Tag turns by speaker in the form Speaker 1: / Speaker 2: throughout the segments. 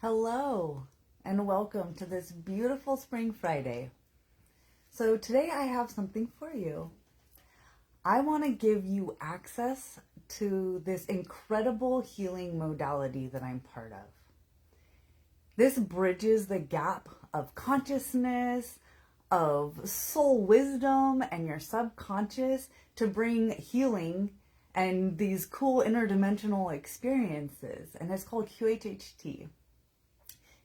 Speaker 1: Hello, and welcome to this beautiful spring Friday. So today I have something for you. I want to give you access to this incredible healing modality that I'm part of. This bridges the gap of consciousness, of soul wisdom, and your subconscious to bring healing and these cool interdimensional experiences. And it's called QHHT.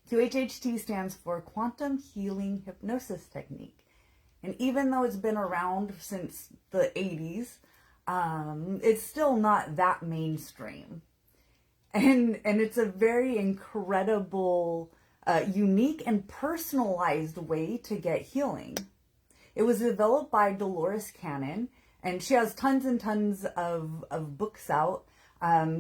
Speaker 1: QHHT stands for Quantum Healing Hypnosis Technique. And even though it's been around since the 80s, it's still not that mainstream. And it's a very incredible, unique and personalized way to get healing. It was developed by Dolores Cannon, and she has tons and tons of books out.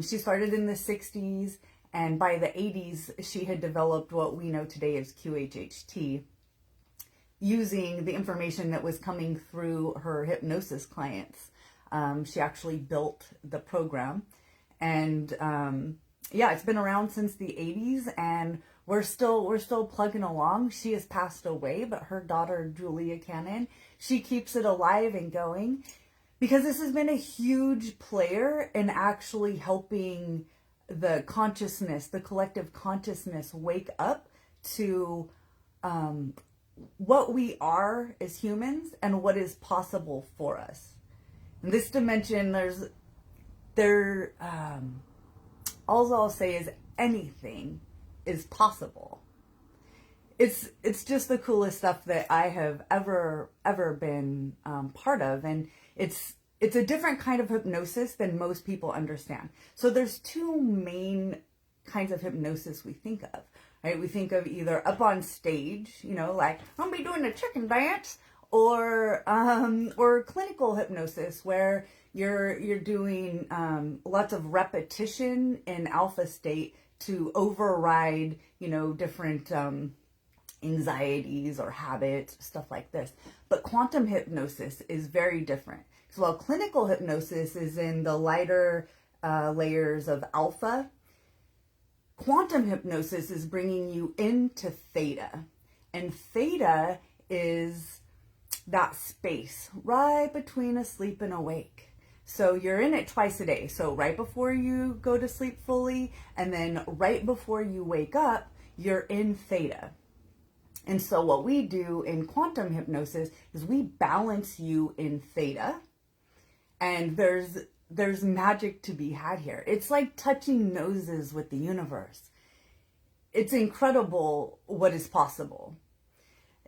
Speaker 1: She started in the 60s, and by the 80s, she had developed what we know today as QHHT, using the information that was coming through her hypnosis clients. She actually built the program, and it's been around since the 80s, and we're still plugging along. She has passed away, but her daughter Julia Cannon, she keeps it alive and going, because this has been a huge player in actually helping the consciousness, the collective consciousness, wake up to what we are as humans and what is possible for us. In this dimension, all I'll say is anything is possible. It's just the coolest stuff that I have ever been part of, and it's a different kind of hypnosis than most people understand. So there's two main kinds of hypnosis we think of, right? We think of either up on stage, like I'm gonna be doing a chicken dance, or clinical hypnosis where you're doing lots of repetition in alpha state to override, different anxieties or habits, stuff like this. But quantum hypnosis is very different. So while clinical hypnosis is in the lighter layers of alpha, quantum hypnosis is bringing you into theta. And theta is that space right between asleep and awake. So you're in it twice a day. So right before you go to sleep fully, and then right before you wake up, you're in theta. And so what we do in quantum hypnosis is we balance you in theta, and there's magic to be had here. It's like touching noses with the universe. It's incredible what is possible.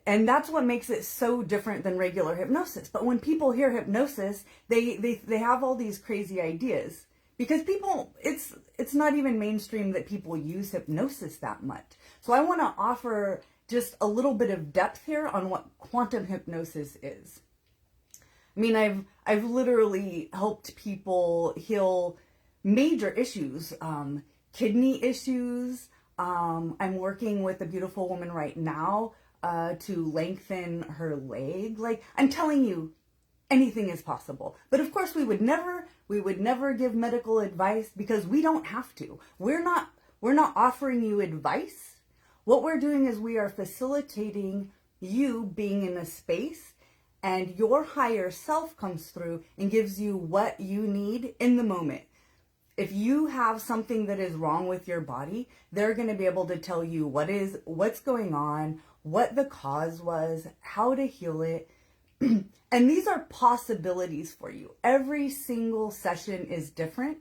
Speaker 1: And that's what makes it so different than regular hypnosis. But when people hear hypnosis, they have all these crazy ideas, because it's not even mainstream that people use hypnosis that much. So I want to offer just a little bit of depth here on what quantum hypnosis is. I mean, I've literally helped people heal major issues, kidney issues. I'm working with a beautiful woman right now to lengthen her leg. Like, I'm telling you, anything is possible. But of course, we would never give medical advice, because we don't have to. We're not offering you advice. What we're doing is we are facilitating you being in a space, and your higher self comes through and gives you what you need in the moment. If you have something that is wrong with your body, they're going to be able to tell you what's going on, what the cause was, how to heal it. And these are possibilities for you. Every single session is different.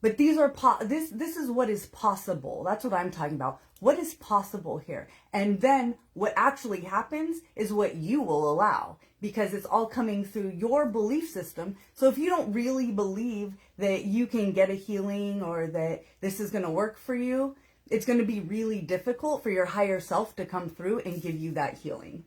Speaker 1: But these are this is what is possible. That's what I'm talking about. What is possible here? And then what actually happens is what you will allow, because it's all coming through your belief system. So if you don't really believe that you can get a healing, or that this is going to work for you, it's going to be really difficult for your higher self to come through and give you that healing.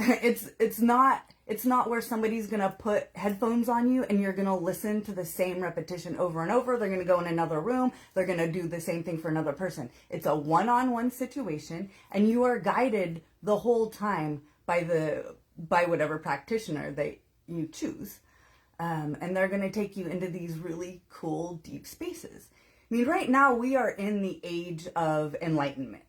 Speaker 1: It's not where somebody's going to put headphones on you and you're going to listen to the same repetition over and over. They're going to go in another room. They're going to do the same thing for another person. It's a one-on-one situation, and you are guided the whole time by whatever practitioner that you choose. And they're going to take you into these really cool, deep spaces. I mean, right now we are in the age of enlightenment.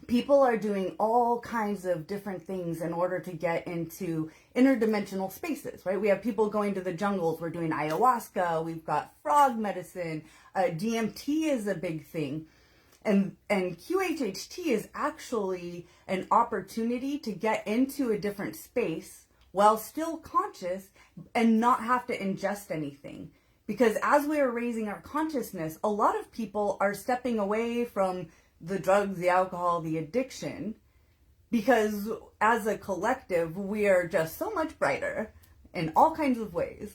Speaker 1: People are doing all kinds of different things in order to get into interdimensional spaces, right? We have people going to the jungles. We're doing ayahuasca. We've got frog medicine. DMT is a big thing. And QHHT is actually an opportunity to get into a different space while still conscious and not have to ingest anything. Because as we are raising our consciousness, a lot of people are stepping away from the drugs, the alcohol, the addiction, because as a collective, we are just so much brighter in all kinds of ways.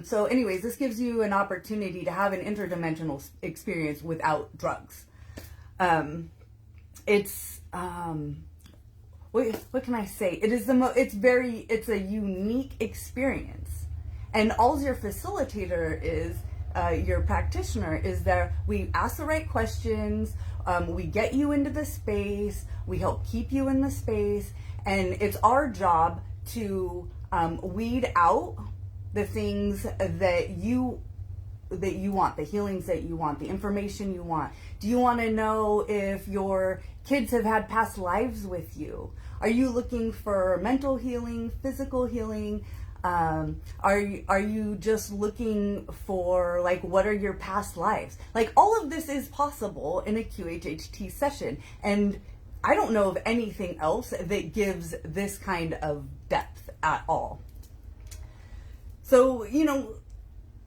Speaker 1: So anyways, this gives you an opportunity to have an interdimensional experience without drugs. What can I say? It's a unique experience. And all your facilitator is, your practitioner is there. We ask the right questions. We get you into the space. We help keep you in the space. And it's our job to weed out the things that you want, the healings that you want, the information you want. Do you want to know if your kids have had past lives with you? Are you looking for mental healing, physical healing? Are you just looking for, like, what are your past lives? Like, all of this is possible in a QHHT session. And I don't know of anything else that gives this kind of depth at all. So, you know,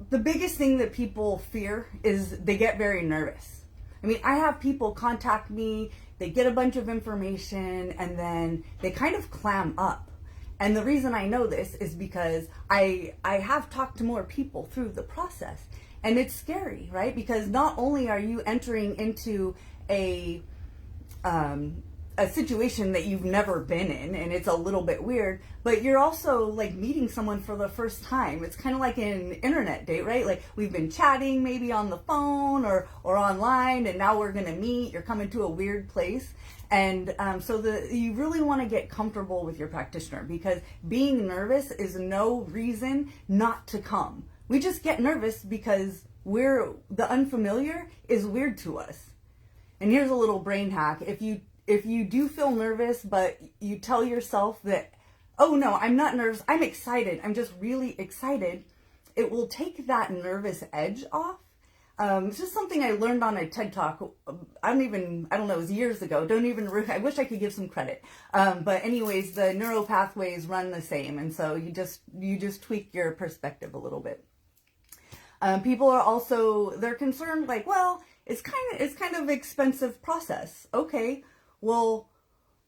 Speaker 1: the biggest thing that people fear is they get very nervous. I mean, I have people contact me, they get a bunch of information, and then they kind of clam up. And the reason I know this is because I have talked to more people through the process. And it's scary, right? Because not only are you entering into a situation that you've never been in, and it's a little bit weird, but you're also like meeting someone for the first time. It's kind of like an internet date, right? Like, we've been chatting maybe on the phone or online, and now we're gonna meet. You're coming to a weird place. And so you really want to get comfortable with your practitioner, because being nervous is no reason not to come. We just get nervous because the unfamiliar is weird to us. And here's a little brain hack. If you do feel nervous, but you tell yourself that, oh no, I'm not nervous, I'm excited, I'm just really excited, it will take that nervous edge off. It's just something I learned on a TED Talk. I don't know, it was years ago. I wish I could give some credit. But anyways, the neural pathways run the same. And so you just tweak your perspective a little bit. People are also, they're concerned, like, well, it's kind of expensive process. Okay, well,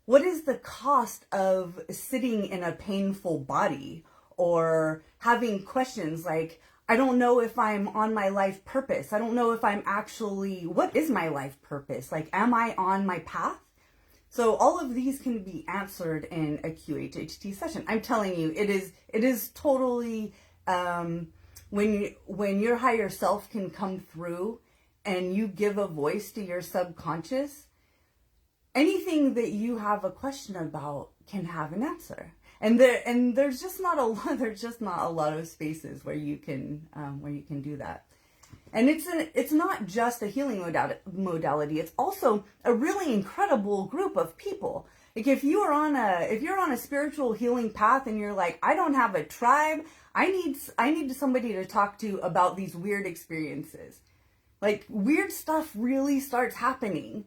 Speaker 1: what is the cost of sitting in a painful body, or having questions like, I don't know if I'm on my life purpose. I don't know if what is my life purpose? Like, am I on my path? So all of these can be answered in a QHHT session. I'm telling you, it is totally, when your higher self can come through and you give a voice to your subconscious, anything that you have a question about can have an answer. And there's just not a lot of spaces where you can do that. And it's not just a healing modality. It's also a really incredible group of people. Like, if you're on a spiritual healing path and you're like, I don't have a tribe, I need somebody to talk to about these weird experiences. Like, weird stuff really starts happening.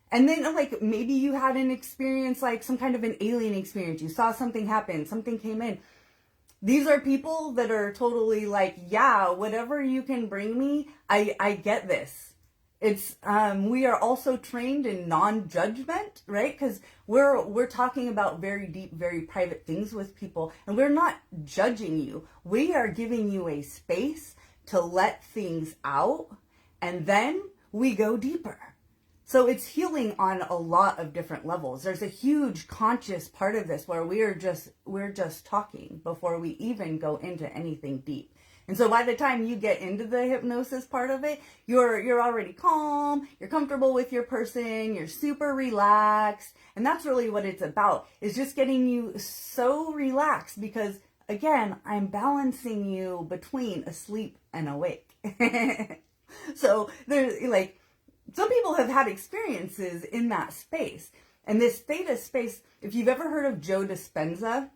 Speaker 1: And then, like, maybe you had an experience, like some kind of an alien experience. You saw something happen, something came in. These are people that are totally like, yeah, whatever you can bring me, I get this. It's, we are also trained in non-judgment, right? Because we're talking about very deep, very private things with people, and we're not judging you. We are giving you a space to let things out, and then we go deeper. So it's healing on a lot of different levels. There's a huge conscious part of this where we're just talking before we even go into anything deep. And so by the time you get into the hypnosis part of it, you're already calm, you're comfortable with your person, you're super relaxed. And that's really what it's about, is just getting you so relaxed, because again, I'm balancing you between asleep and awake. So there's like, some people have had experiences in that space. And this theta space, if you've ever heard of Joe Dispenza,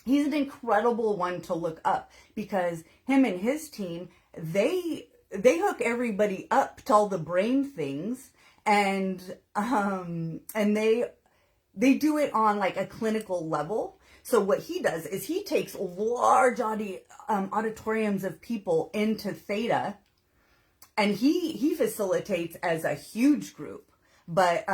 Speaker 1: he's an incredible one to look up, because him and his team, they hook everybody up to all the brain things, and they do it on like a clinical level. So what he does is he takes large auditoriums of people into theta, and he facilitates as a huge group. But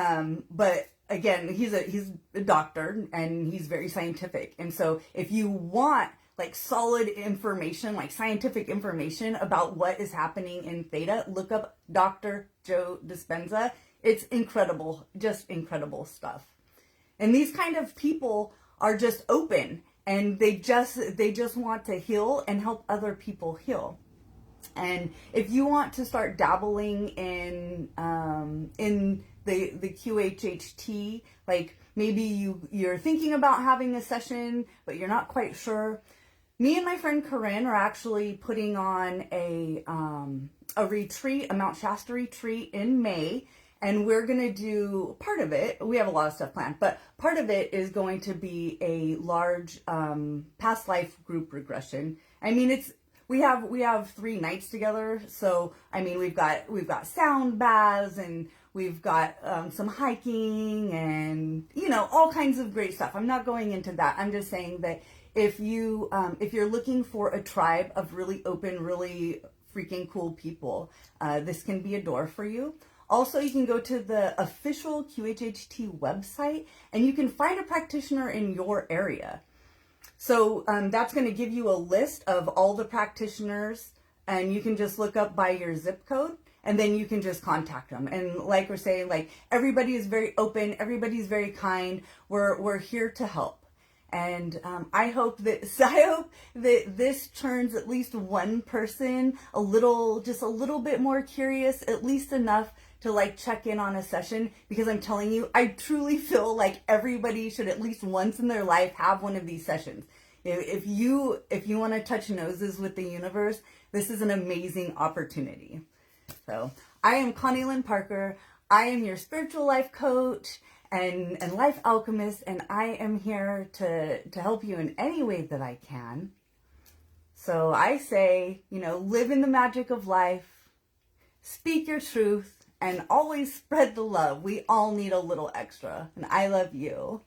Speaker 1: again, he's a doctor, and he's very scientific. And so if you want like solid information, like scientific information about what is happening in theta, look up Dr. Joe Dispenza. It's incredible, just incredible stuff. And these kind of people are just open, and they just want to heal and help other people heal. And if you want to start dabbling in the QHHT, like maybe you're thinking about having a session, but you're not quite sure, me and my friend Corinne are actually putting on a retreat, a Mount Shasta retreat in May. And we're going to do part of it. We have a lot of stuff planned, but part of it is going to be a large past life group regression. I mean, we have 3 nights together. So, I mean, we've got sound baths, and we've got some hiking, and, you know, all kinds of great stuff. I'm not going into that. I'm just saying that if you're looking for a tribe of really open, really freaking cool people, this can be a door for you. Also, you can go to the official QHHT website, and you can find a practitioner in your area. So that's going to give you a list of all the practitioners, and you can just look up by your zip code, and then you can just contact them. And like we're saying, like, everybody is very open, everybody's very kind. We're here to help. And I hope that this turns at least one person just a little bit more curious, at least enough to like check in on a session, because I'm telling you, I truly feel like everybody should at least once in their life have one of these sessions. If you want to touch noses with the universe, this is an amazing opportunity. So I am Connie Lynn Parker. I am your spiritual life coach and life alchemist, and I am here to help you in any way that I can. So I say, you know, live in the magic of life, speak your truth, and always spread the love. We all need a little extra, and I love you.